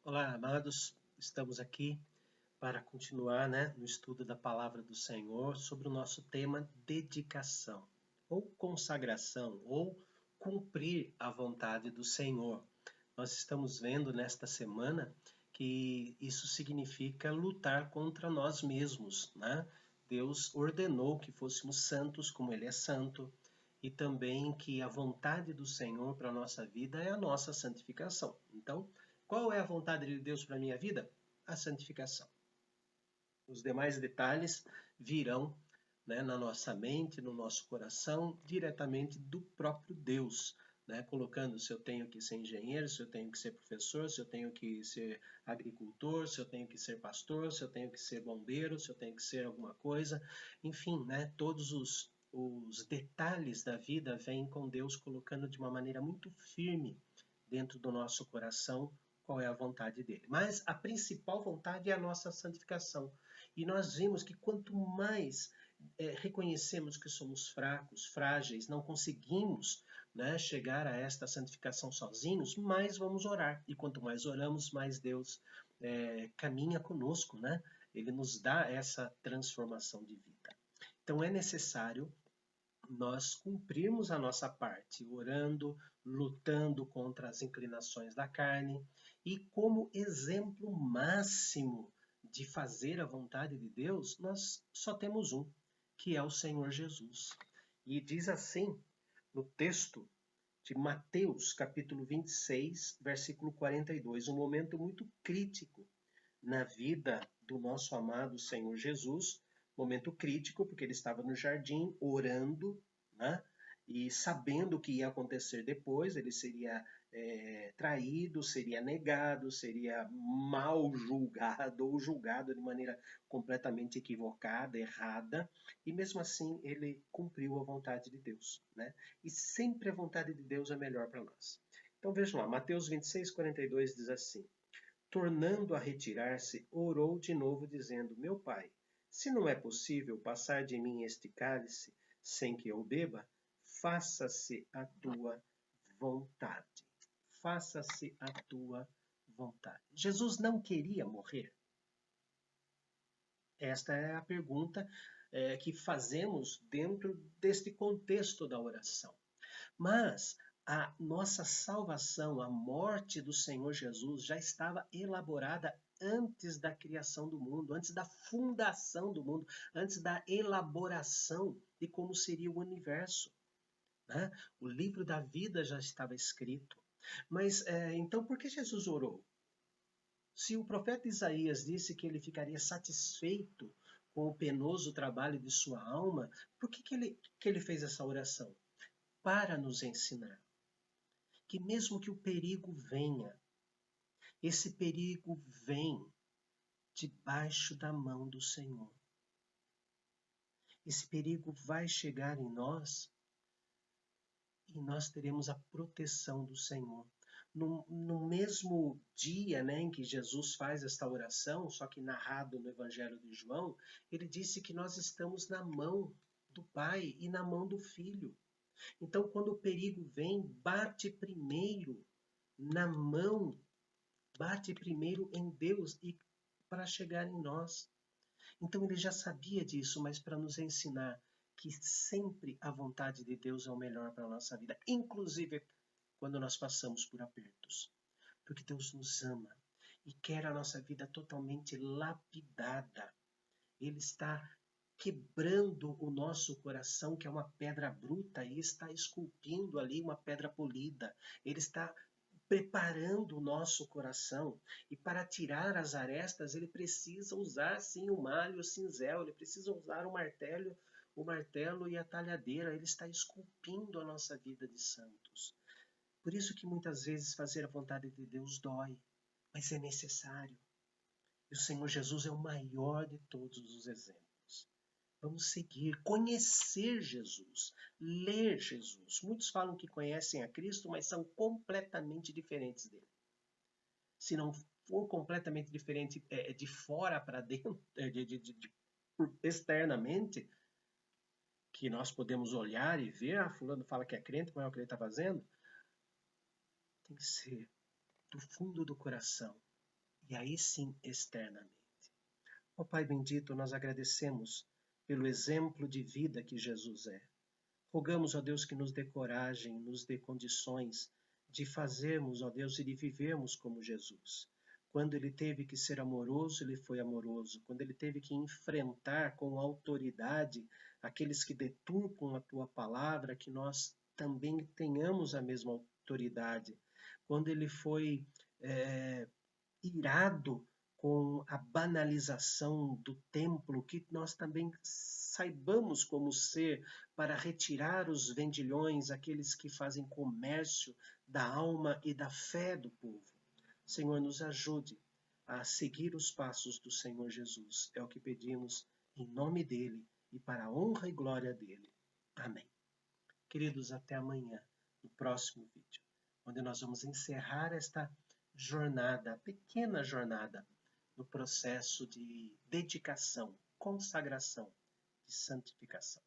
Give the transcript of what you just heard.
Olá, amados. Estamos aqui para continuar, no estudo da palavra do Senhor sobre o nosso tema dedicação, ou consagração, ou cumprir a vontade do Senhor. Nós estamos vendo nesta semana que isso significa lutar contra nós mesmos, né? Deus ordenou que fôssemos santos como Ele é santo, e também que a vontade do Senhor para a nossa vida é a nossa santificação. Então, qual é a vontade de Deus para a minha vida? A santificação. Os demais detalhes virão, na nossa mente, no nosso coração, diretamente do próprio Deus, colocando se eu tenho que ser engenheiro, se eu tenho que ser professor, se eu tenho que ser agricultor, se eu tenho que ser pastor, se eu tenho que ser bombeiro, se eu tenho que ser alguma coisa, enfim, todos os detalhes da vida vêm com Deus colocando de uma maneira muito firme dentro do nosso coração qual é a vontade dele. Mas a principal vontade é a nossa santificação. E nós vimos que quanto mais reconhecemos que somos fracos, frágeis, não conseguimos chegar a esta santificação sozinhos, mais vamos orar. E quanto mais oramos, mais Deus caminha conosco, Ele nos dá essa transformação de vida. Então é necessário nós cumprirmos a nossa parte, orando, lutando contra as inclinações da carne, e como exemplo máximo de fazer a vontade de Deus, nós só temos um, que é o Senhor Jesus. E diz assim no texto de Mateus, capítulo 26, versículo 42, um momento muito crítico na vida do nosso amado Senhor Jesus, momento crítico, porque ele estava no jardim orando, e sabendo o que ia acontecer depois, ele seria traído, seria negado, seria mal julgado ou julgado de maneira completamente equivocada, errada, e mesmo assim ele cumpriu a vontade de Deus. E sempre a vontade de Deus é melhor para nós. Então vejam lá, Mateus 26, 42 diz assim: tornando a retirar-se, orou de novo, dizendo: meu pai, se não é possível passar de mim este cálice sem que eu beba, faça-se a tua vontade. Faça-se a tua vontade. Jesus não queria morrer? Esta é a pergunta que fazemos dentro deste contexto da oração. Mas a nossa salvação, a morte do Senhor Jesus, já estava elaborada antes da criação do mundo, antes da fundação do mundo, antes da elaboração de como seria o universo. O livro da vida já estava escrito. Mas então por que Jesus orou? Se o profeta Isaías disse que ele ficaria satisfeito com o penoso trabalho de sua alma, por que ele fez essa oração? Para nos ensinar que mesmo que o perigo venha, esse perigo vem debaixo da mão do Senhor. Esse perigo vai chegar em nós e nós teremos a proteção do Senhor. No mesmo dia em que Jesus faz esta oração, só que narrado no Evangelho de João, ele disse que nós estamos na mão do Pai e na mão do Filho. Então, quando o perigo vem, bate primeiro na mão, bate primeiro em Deus e para chegar em nós. Então ele já sabia disso, mas para nos ensinar que sempre a vontade de Deus é o melhor para a nossa vida, inclusive quando nós passamos por apertos. Porque Deus nos ama e quer a nossa vida totalmente lapidada. Ele está quebrando o nosso coração, que é uma pedra bruta, e está esculpindo ali uma pedra polida. Ele está preparando o nosso coração. E para tirar as arestas, ele precisa usar sim o malho, o cinzel, ele precisa usar o martelo e a talhadeira. Ele está esculpindo a nossa vida de santos. Por isso que muitas vezes fazer a vontade de Deus dói, mas é necessário. E o Senhor Jesus é o maior de todos os exemplos. Vamos seguir, conhecer Jesus, ler Jesus. Muitos falam que conhecem a Cristo, mas são completamente diferentes dele. Se não for completamente diferente de fora para dentro, externamente, que nós podemos olhar e ver, fulano fala que é crente, mas é o que ele está fazendo, tem que ser do fundo do coração. e aí sim externamente. Ó Pai bendito, nós agradecemos pelo exemplo de vida que Jesus é. Rogamos, ó Deus, que nos dê coragem, nos dê condições de fazermos, ó Deus, e de vivermos como Jesus. Quando ele teve que ser amoroso, ele foi amoroso. Quando ele teve que enfrentar com autoridade aqueles que deturpam a tua palavra, que nós também tenhamos a mesma autoridade. Quando ele foi irado com a banalização do templo, que nós também saibamos como ser para retirar os vendilhões, aqueles que fazem comércio da alma e da fé do povo. Senhor, nos ajude a seguir os passos do Senhor Jesus. É o que pedimos em nome dele e para a honra e glória dele. Amém. Queridos, até amanhã, no próximo vídeo, onde nós vamos encerrar esta jornada, pequena jornada, no processo de dedicação, consagração, de santificação.